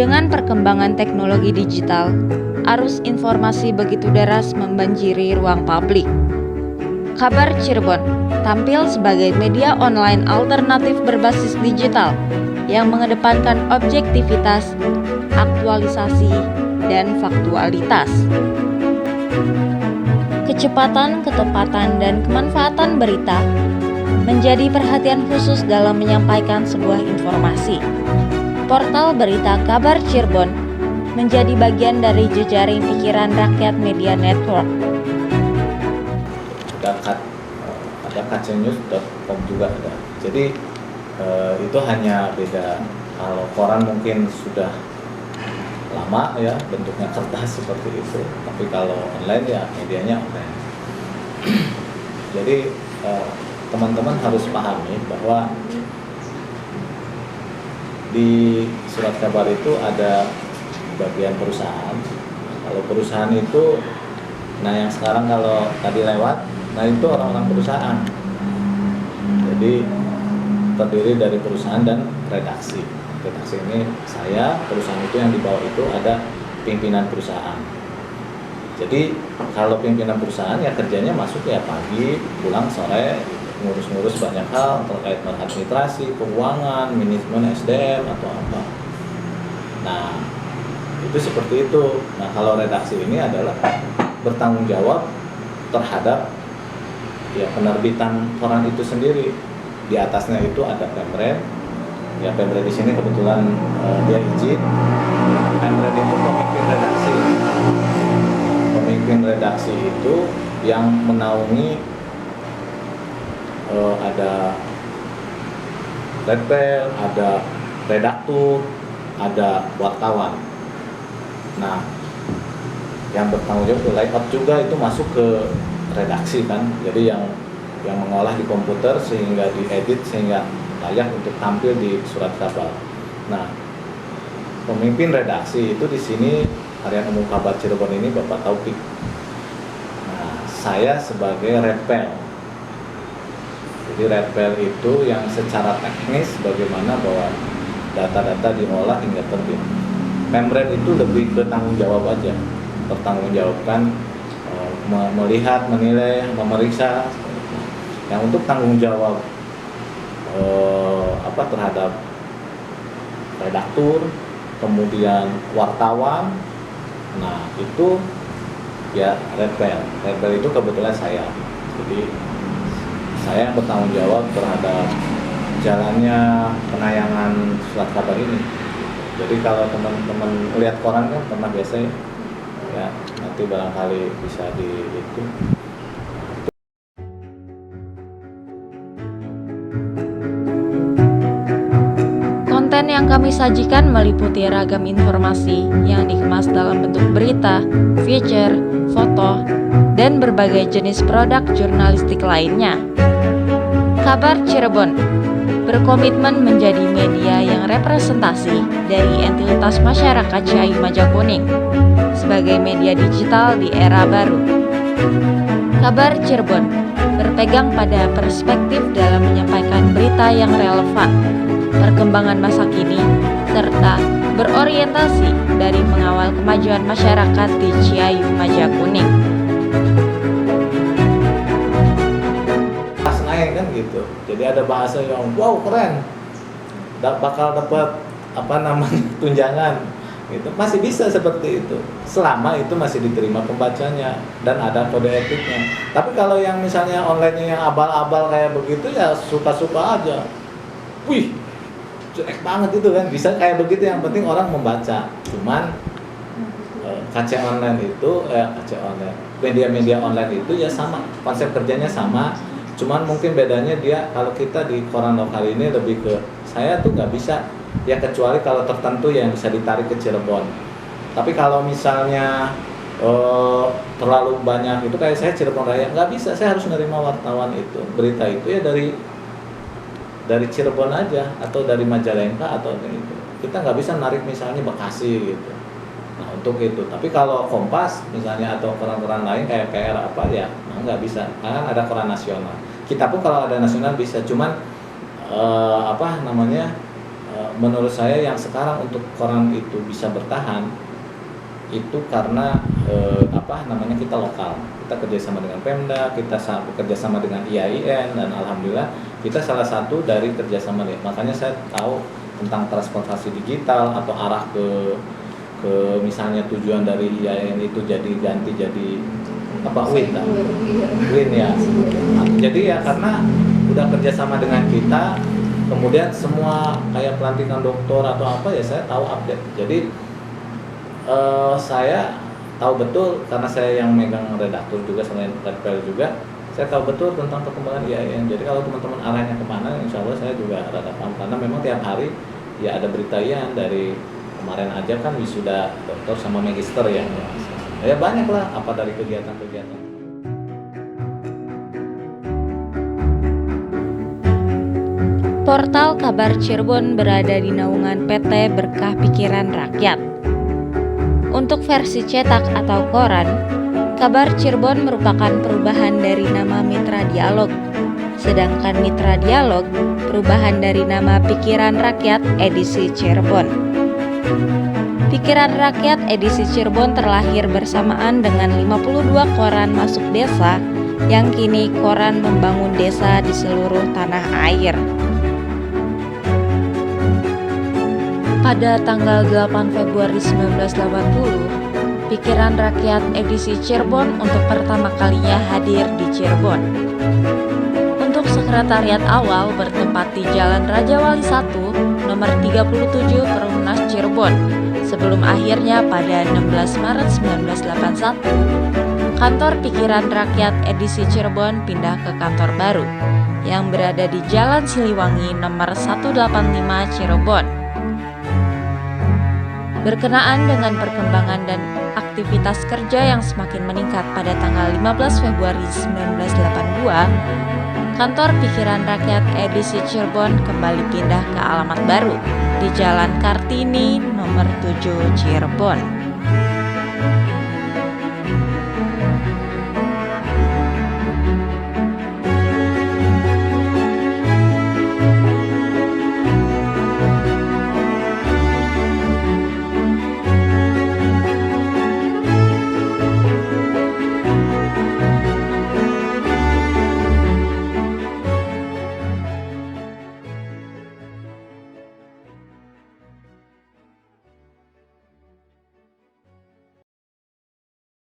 Dengan perkembangan teknologi digital, arus informasi begitu deras membanjiri ruang publik. Kabar Cirebon tampil sebagai media online alternatif berbasis digital yang mengedepankan objektivitas, aktualisasi, dan faktualitas. Kecepatan, ketepatan, dan kemanfaatan berita menjadi perhatian khusus dalam menyampaikan sebuah informasi. Portal berita Kabar Cirebon menjadi bagian dari jejaring pikiran rakyat media network. Ada kcnews.com juga ada. Jadi itu hanya beda. Kalau koran mungkin sudah lama ya bentuknya kertas seperti itu, tapi kalau online ya medianya online. Jadi teman-teman harus pahami bahwa di surat kabar itu ada bagian perusahaan. Kalau perusahaan itu, nah yang sekarang kalau tadi lewat, nah itu orang-orang perusahaan. Jadi terdiri dari perusahaan dan redaksi. Redaksi ini saya, perusahaan itu yang di bawah itu ada pimpinan perusahaan. Jadi kalau pimpinan perusahaan ya kerjanya masuk ya pagi, pulang sore, ngurus-ngurus banyak hal terkait administrasi, keuangan, manajemen SDM atau apa. Nah, itu seperti itu. Nah, kalau redaksi ini adalah bertanggung jawab terhadap ya penerbitan koran itu sendiri. Di atasnya itu ada Pemret. Ya Pemret di sini kebetulan dia izin. Pemret itu pemimpin redaksi. Pemimpin redaksi itu yang menaungi ada redpel, ada redaktur, ada wartawan. Nah, yang bertanggung jawab layout juga itu masuk ke redaksi kan. Jadi yang mengolah di komputer sehingga diedit sehingga layak untuk tampil di surat kabar. Nah, pemimpin redaksi itu di sini Harian Umum Kabar Cirebon ini Bapak Taufik. Nah, saya sebagai redpel. Jadi redpel itu yang secara teknis bagaimana bahwa data-data diolah hingga terbit. Pemret itu lebih ke tanggung jawab aja, bertanggungjawabkan melihat, menilai, memeriksa. Yang untuk tanggung jawab terhadap redaktur, kemudian wartawan, nah itu ya redpel. Redpel itu kebetulan saya. Jadi saya yang bertanggung jawab terhadap jalannya penayangan surat kabar ini. Jadi kalau teman-teman lihat koran kan pernah biasa ya, nanti barangkali bisa di itu. Konten yang kami sajikan meliputi ragam informasi yang dikemas dalam bentuk berita, feature, foto, dan berbagai jenis produk jurnalistik lainnya. Kabar Cirebon berkomitmen menjadi media yang representasi dari entitas masyarakat Ciayu Majakuning sebagai media digital di era baru. Kabar Cirebon berpegang pada perspektif dalam menyampaikan berita yang relevan, perkembangan masa kini, serta berorientasi dari mengawal kemajuan masyarakat di Ciayu Majakuning. Kan gitu. Jadi ada bahasa yang wow keren, bakal dapat tunjangan gitu. Masih bisa seperti itu selama itu masih diterima pembacanya dan ada kode etiknya. Tapi kalau yang misalnya online yang abal-abal kayak begitu ya suka-suka aja. Wih, jelek banget itu kan, bisa kayak begitu, yang penting orang membaca. Cuman KC online itu KC online, media-media online itu ya sama, konsep kerjanya sama. Cuman mungkin bedanya dia, kalau kita di koran lokal ini lebih ke, saya tuh nggak bisa ya kecuali kalau tertentu yang bisa ditarik ke Cirebon. Tapi kalau misalnya terlalu banyak itu kayak saya Cirebon Raya, nggak bisa, saya harus menerima wartawan itu, berita itu ya dari Cirebon aja atau dari Majalengka atau itu. Kita nggak bisa narik misalnya Bekasi gitu. Nah untuk itu. Tapi kalau Kompas misalnya atau koran-koran lain kayak PR apa ya nggak bisa, karena ada koran nasional. Kita pun kalau ada nasional bisa, cuman menurut saya yang sekarang untuk koran itu bisa bertahan itu karena kita lokal, kita kerjasama dengan Pemda, kita kerjasama dengan IAIN, dan alhamdulillah kita salah satu dari kerjasama. Makanya saya tahu tentang transportasi digital atau arah ke misalnya tujuan dari IAIN itu ganti jadi WIN ya. Jadi ya karena udah kerjasama dengan kita, kemudian semua kayak pelantikan dokter atau apa ya saya tahu update. Jadi saya tahu betul karena saya yang megang redaktur juga selain redpel juga, saya tahu betul tentang perkembangan IAIN. Jadi kalau teman-teman arahnya kemana, insya Allah saya juga rada paham karena memang tiap hari ya ada berita IAIN. Dari kemarin aja kan wisuda dokter sama magister ya. Ya banyak lah apa dari kegiatan-kegiatan. Portal Kabar Cirebon berada di naungan PT Berkah Pikiran Rakyat. Untuk versi cetak atau koran, Kabar Cirebon merupakan perubahan dari nama Mitra Dialog. Sedangkan Mitra Dialog perubahan dari nama Pikiran Rakyat edisi Cirebon. Pikiran Rakyat edisi Cirebon terlahir bersamaan dengan 52 koran masuk desa yang kini koran membangun desa di seluruh tanah air. Pada tanggal 8 Februari 1980, Pikiran Rakyat edisi Cirebon untuk pertama kalinya hadir di Cirebon. Untuk sekretariat awal bertempat di Jalan Raja Wali 1, nomor 37 Perumnas Cirebon, sebelum akhirnya pada 16 Maret 1981, kantor Pikiran Rakyat edisi Cirebon pindah ke kantor baru, yang berada di Jalan Siliwangi nomor 185 Cirebon. Berkenaan dengan perkembangan dan aktivitas kerja yang semakin meningkat pada tanggal 15 Februari 1982, kantor Pikiran Rakyat edisi Cirebon kembali pindah ke alamat baru di Jalan Kartini nomor 7 Cirebon.